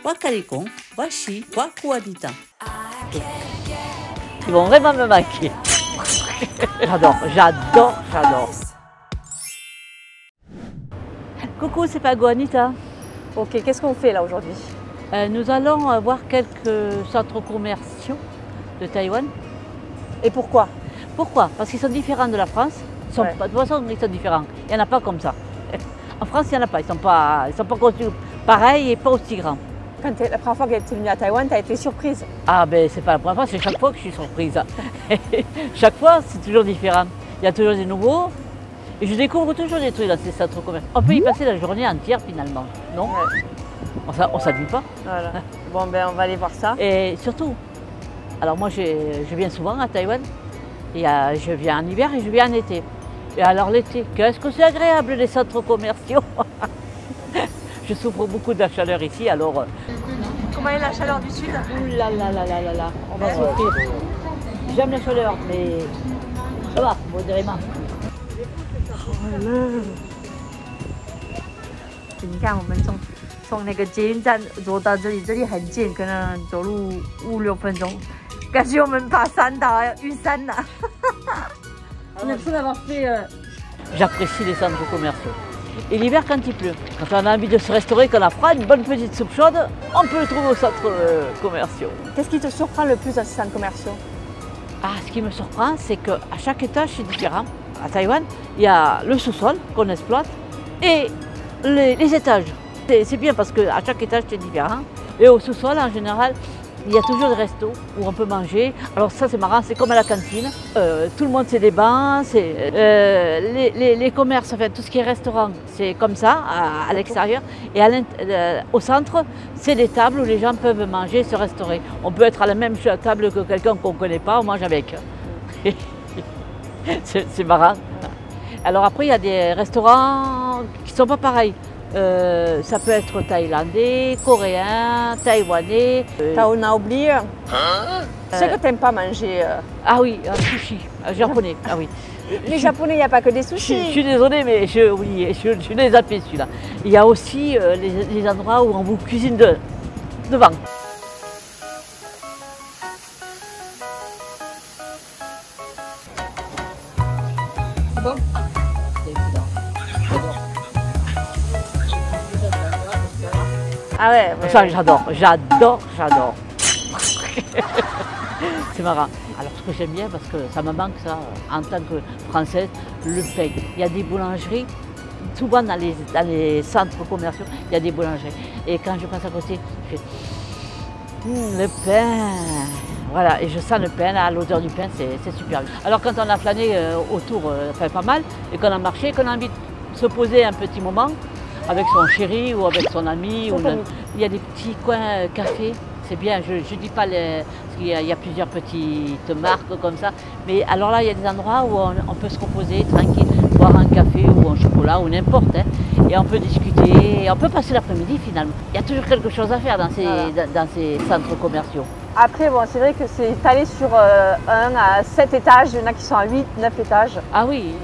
Wakalikon, Washi, Wakuadita. Ils vont vraiment me manquer. J'adore, j'adore, j'adore. Coucou, c'est Pago Anita. Ok, qu'est-ce qu'on fait là aujourd'hui? Nous allons voir quelques centres commerciaux de Taïwan. Et pourquoi? Pourquoi? Parce qu'ils sont différents de la France. De toute façon, ils sont différents. Il n'y en a pas comme ça. En France, il n'y en a pas. Ils ne sont pas conçus pareils et pas aussi grands. Quand la première fois que tu es venue à Taïwan, tu as été surprise? Ah ben c'est pas la première fois, c'est chaque fois que je suis surprise. Chaque fois, c'est toujours différent. Il y a toujours des nouveaux. Et je découvre toujours des trucs dans ces centres commerciaux. On peut y passer la journée entière finalement, non? Ouais. On ne s'habille pas. Voilà. Bon ben on va aller voir ça. Et surtout, alors moi je viens souvent à Taïwan. Et je viens en hiver et je viens en été. Et alors l'été, qu'est-ce que c'est agréable les centres commerciaux. Je souffre beaucoup de la chaleur ici, alors... Comment est la chaleur du sud? Ouh là là là là là là, on va souffrir. J'aime la chaleur, mais ça va, modérément. 你看我们从那个捷运站走到这里，这里很近，可能走路5-6分钟。感觉我们爬山的玉山了。On a l'impression d'avoir fait. J'apprécie les centres commerciaux. Et l'hiver quand il pleut, quand on a envie de se restaurer, qu'on a froid, une bonne petite soupe chaude, on peut le trouver aux centres commerciaux. Qu'est-ce qui te surprend le plus dans ces centres commerciaux? Ah, ce qui me surprend, c'est qu'à chaque étage, c'est différent. À Taïwan, il y a le sous-sol qu'on exploite et les étages. C'est bien parce qu'à chaque étage, c'est différent. Et au sous-sol, en général, il y a toujours des restos où on peut manger. Alors ça, c'est marrant, c'est comme à la cantine. Tout le monde, c'est des bancs. Les commerces, enfin, tout ce qui est restaurant, c'est comme ça, à l'extérieur. Et au centre, c'est des tables où les gens peuvent manger, se restaurer. On peut être à la même table que quelqu'un qu'on ne connaît pas, on mange avec. C'est marrant. Alors après, il y a des restaurants qui ne sont pas pareils. Ça peut être thaïlandais, coréen, taïwanais. On a oublié. Je sais que tu n'aimes pas manger. Ah oui, un sushi, japonais. Ah oui. Les japonais, il n'y a pas que des sushis. Je suis désolée, mais je les zappé celui-là. Il y a aussi les endroits où on vous cuisine devant. C'est bon? Ah ouais, ça j'adore, j'adore. C'est marrant. Alors ce que j'aime bien, parce que ça me manque ça, en tant que Française, le pain. Il y a des boulangeries, souvent dans les centres commerciaux, il y a des boulangeries. Et quand je passe à côté, je fais le pain. Voilà, et je sens le pain, là, l'odeur du pain, c'est super. Alors quand on a flâné autour, enfin pas mal, et qu'on a marché, qu'on a envie de se poser un petit moment, avec son chéri ou avec son ami. Il y a des petits coins café, c'est bien, je ne dis pas parce qu'il y a plusieurs petites marques comme ça, mais alors là il y a des endroits où on peut se reposer tranquille, boire un café ou un chocolat ou n'importe, hein, et on peut discuter, et on peut passer l'après-midi finalement. Il y a toujours quelque chose à faire dans ces centres commerciaux. Après, bon, c'est vrai que c'est étalé sur 1 à 7 étages, il y en a qui sont à 8, 9 étages. Ah oui,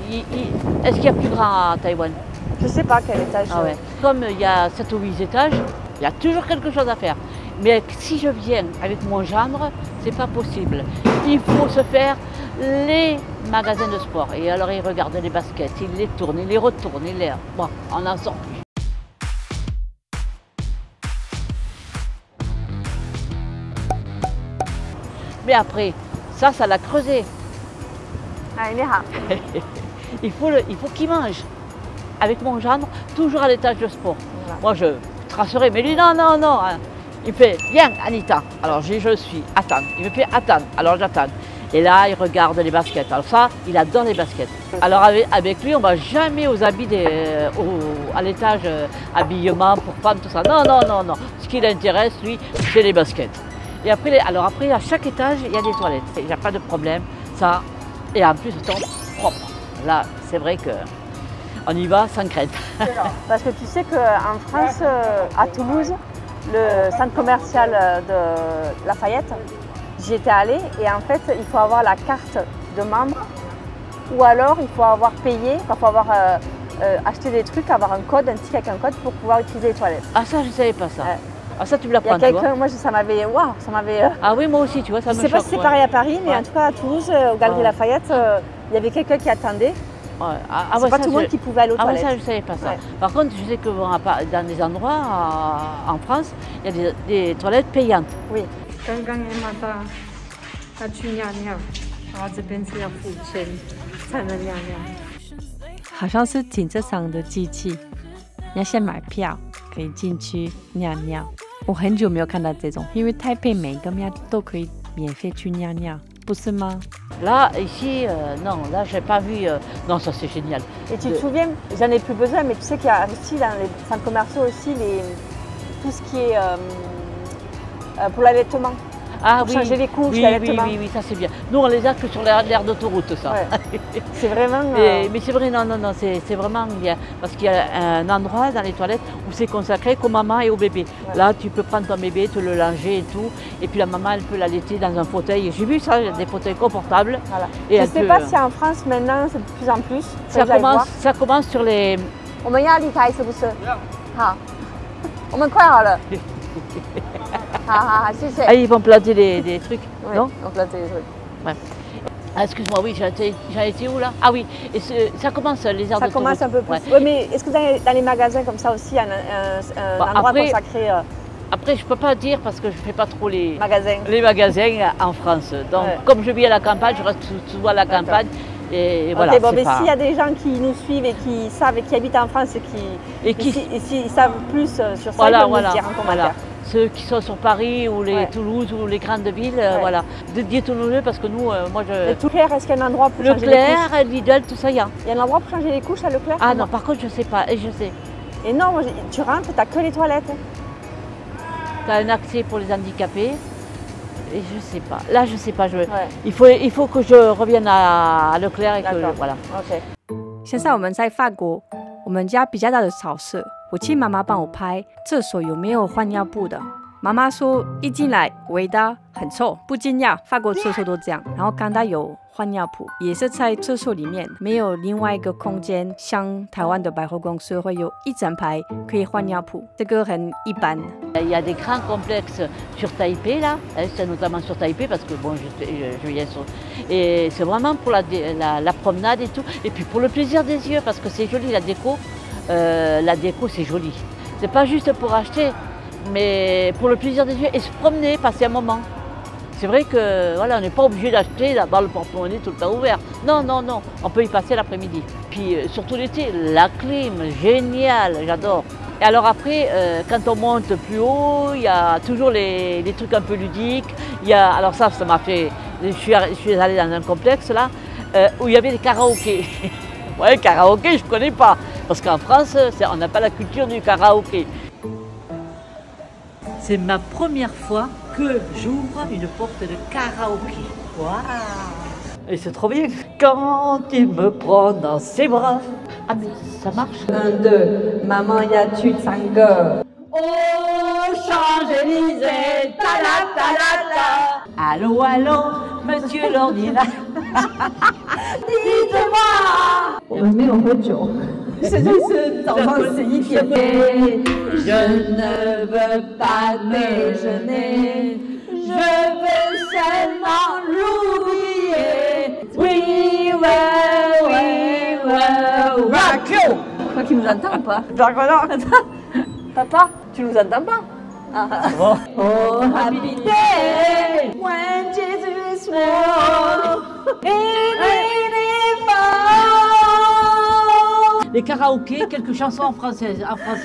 est-ce qu'il y a plus grand à Taïwan? Je ne sais pas quel étage. Ah ouais. Comme il y a 7 ou 8 étages, il y a toujours quelque chose à faire. Mais si je viens avec mon gendre, c'est pas possible. Il faut se faire les magasins de sport. Et alors il regarde les baskets, il les tourne, il les retourne, Bon, on n'en sort plus. Mais après, ça l'a creusé. Ah, il faut qu'il mange. Avec mon gendre, toujours à l'étage de sport. Voilà. Moi, je tracerai, mais lui, non. Il fait, viens, Anita. Alors, je suis, attends. Il me fait, attends. Alors, j'attends. Et là, il regarde les baskets. Alors ça, il adore les baskets. Alors, avec lui, on ne va jamais aux habits à l'étage habillement pour femmes, tout ça. Non. Ce qui l'intéresse, lui, c'est les baskets. Et après, à chaque étage, il y a des toilettes. Il n'y a pas de problème. Ça, et en plus, c'est propre. Là, c'est vrai que... On y va sans crainte. Parce que tu sais qu'en France, à Toulouse, le centre commercial de Lafayette, j'y étais allée et en fait, il faut avoir la carte de membre ou alors il faut avoir payé, il faut avoir acheté des trucs, avoir un code, un ticket avec un code pour pouvoir utiliser les toilettes. Ah ça, je ne savais pas ça. Ah ça tu me Il y a l'apprends, tu vois. quelqu'un, moi ça m'avait... Waouh, ça m'avait... Ah oui, moi aussi, tu vois, ça me Je sais pas choque. si c'est ouais. pareil à Paris, mais Ouais. en tout cas à Toulouse, aux Galeries Ouais. Lafayette, il y avait quelqu'un qui attendait. Ouais. C'est ouais, pas ça, tout le monde qui pouvait aller aux Ah ouais, toilettes. ça je savais pas ça. Ouais. Par contre, je sais que bon, dans des endroits en France, il y a des toilettes payantes. Oui. 刚刚 Emma 她去尿尿，然后这边是要付钱才能尿尿。好像是停车场的机器，你要先买票可以进去尿尿。我很久没有看到这种，因为台北每个庙都可以免费去尿尿，不是吗？ Là, ici, non, là, j'ai pas vu. Non, ça c'est génial. Et tu te souviens, j'en ai plus besoin, mais tu sais qu'il y a aussi dans les centres commerciaux aussi tout ce qui est pour l'allaitement. Ah Pour changer les couches, oui, l'allaitement. oui, ça c'est bien. Nous, on les a que sur l'aire d'autoroute, ça. Ouais. C'est vraiment... Mais c'est vrai, non, c'est vraiment bien. Parce qu'il y a un endroit dans les toilettes où c'est consacré qu'aux mamans et aux bébés. Ouais. Là, tu peux prendre ton bébé, te le langer et tout. Et puis la maman, elle peut l'allaiter dans un fauteuil. J'ai vu ça, il y a des fauteuils confortables. Voilà. Et Je elle sais peut- pas si en France maintenant c'est de plus en plus. ça commence sur les... 我们要离开是不是？好，我们快好了。好，谢谢。 Ah, ils vont planter des trucs, Ouais, non donc là, t'es- ouais. Ah, excuse-moi, oui, j'en étais où là? Ah oui, et ça commence les aires Ça d'autoroute. commence un peu plus. Ouais. Ouais, mais est-ce que dans les magasins comme ça aussi, il y a un Bah, endroit après- consacré Après, je peux pas dire parce que je fais pas trop les magasin? magasins en France. Donc, Ouais. comme je vis à la campagne, je reste souvent à la campagne. Et voilà, Ok, bon, c'est mais pas- s'il y a des gens qui nous suivent et qui savent et qui habitent en France et s'ils savent plus sur ça, Voilà, ils peuvent voilà, nous dire en voilà. commentaire. Ceux qui sont sur Paris ou les Ouais. Toulouse ou les grandes villes, Ouais. voilà. Dites-nous-le parce que nous, moi Et je... Leclerc, est-ce qu'il y a un endroit pour changer les couches? Leclerc, Lidl, tout ça, il y a. Il y a un endroit pour changer les couches à Leclerc? Ah non, par contre, je sais pas, et je sais. Et non, moi, tu rentres, t'as que les toilettes. Tu as un accès pour les handicapés. Et je sais pas. Là, je sais pas. Ouais. Il faut que je revienne à Leclerc et que D'accord. voilà. OK. 现在我们在法国，我们家比较大的草舍，我请妈妈帮我拍厕所有没有换尿布的。妈妈说一进来味道很臭，不惊讶，法国厕所都这样。然后看到有换尿布，也是在厕所里面，没有另外一个空间，像台湾的百货公司会有一整排可以换尿布，这个很一般。 Il y a des grands complexes sur Taipei là, c'est notamment sur Taipei parce que bon, je viens sur... Et c'est vraiment pour la promenade et tout, et puis pour le plaisir des yeux parce que c'est joli la déco c'est joli. C'est pas juste pour acheter, mais pour le plaisir des yeux et se promener, passer un moment. C'est vrai que voilà, on n'est pas obligé d'acheter d'avoir le porte-monnaie tout le temps ouvert. Non, on peut y passer l'après-midi. Puis surtout l'été, la clim, génial, j'adore. Et alors après, quand on monte plus haut, il y a toujours les trucs un peu ludiques. Alors ça m'a fait... Je suis allée dans un complexe là, où il y avait des karaokés. Ouais, karaoké, je ne connais pas. Parce qu'en France, on n'a pas la culture du karaoké. C'est ma première fois que j'ouvre une porte de karaoké. Waouh! Et c'est trop bien. Quand il me prend dans ses bras. Ah mais ça marche. 1, 2, maman, y a-tu de sangue? Aux Champs-Élysées, ta-la-ta-la-ta. Allô, allô, monsieur l'ordinateur. Dites-moi. 我们没有喝酒，现在是早上11点。 Je ne veux pas déjeuner, je veux seulement l'oublier. We will rock you. Je crois qu'il nous entend ou pas? Par contre, Papa, tu nous entends pas? bon. Oh, happy day when Jesus was Les karaokés, quelques chansons en français,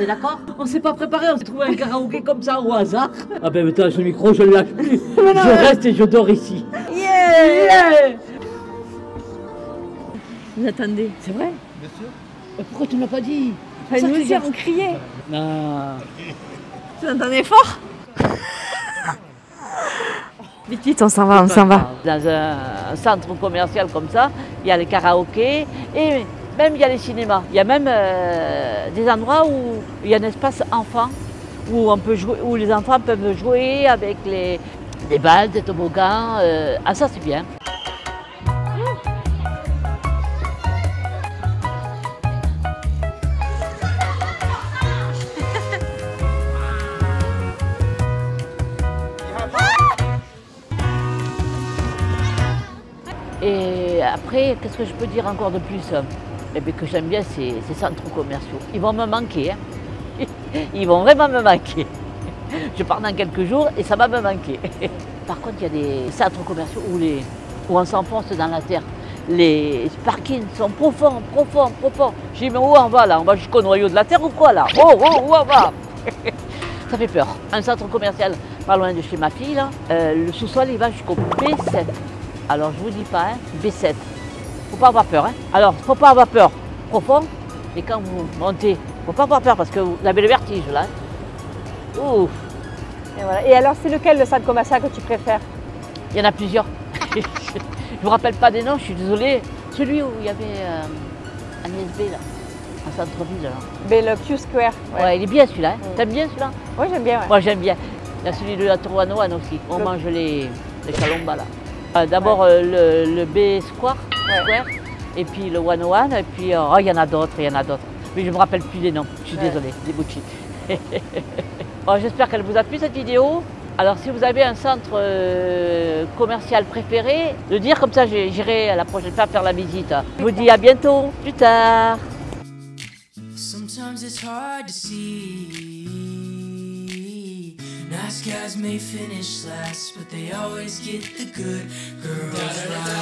d'accord? On s'est pas préparé, on s'est trouvé un karaoké comme ça au hasard. Ah ben attends, ce micro, je le lâche plus. Je reste et je dors ici. Yeah! Vous attendez? C'est vrai? Bien sûr. Pourquoi tu ne m'as pas dit? Enfin, nous aussi, on criait. Non. Tu entendais fort? Vite, vite, on s'en va, on s'en va. Dans un centre commercial comme ça, il y a les karaokés et même il y a les cinémas. Il y a même des endroits où il y a un espace enfant où on peut jouer, où les enfants peuvent jouer avec des balles, des toboggans. Ah ça c'est bien. Et après, qu'est-ce que je peux dire encore de plus? Eh bien, que j'aime bien ces centres commerciaux. Ils vont me manquer. Hein. Ils vont vraiment me manquer. Je pars dans quelques jours et ça va me manquer. Par contre, il y a des centres commerciaux où on s'enfonce dans la terre. Les parkings sont profonds. Je dis, mais où on va là? On va jusqu'au noyau de la terre ou quoi là? Oh, où on va? Ça fait peur. Un centre commercial pas loin de chez ma fille, là, le sous-sol il va jusqu'au B7. Alors je vous dis pas, hein, B7. Faut pas avoir peur. Hein. Alors, faut pas avoir peur profond, mais quand vous montez, faut pas avoir peur parce que vous avez le vertige là. Hein. Ouf. Et, voilà. Et alors, c'est lequel le centre commercial que tu préfères? Il y en a plusieurs. Je ne me rappelle pas des noms, je suis désolée. Celui où il y avait un ISB là, en centre-ville. Mais le Q Square. Ouais, il est bien celui-là. Hein. T'aimes bien celui-là? Oui, j'aime bien. Ouais. Moi j'aime bien. Il y a celui de la Tour Wanoan aussi. On mange les chalombas là. D'abord le B Square, et puis le Wanoan, et puis il y en a d'autres, Mais je ne me rappelle plus des noms. Je suis désolée, des bouchis. Bon, j'espère qu'elle vous a plu cette vidéo. Alors si vous avez un centre commercial préféré, le dire comme ça j'irai à la prochaine fois faire la visite. Je vous dis à bientôt, plus tard. Sometimes it's hard to see. Nice guys may finish last, but they always get the good girls right.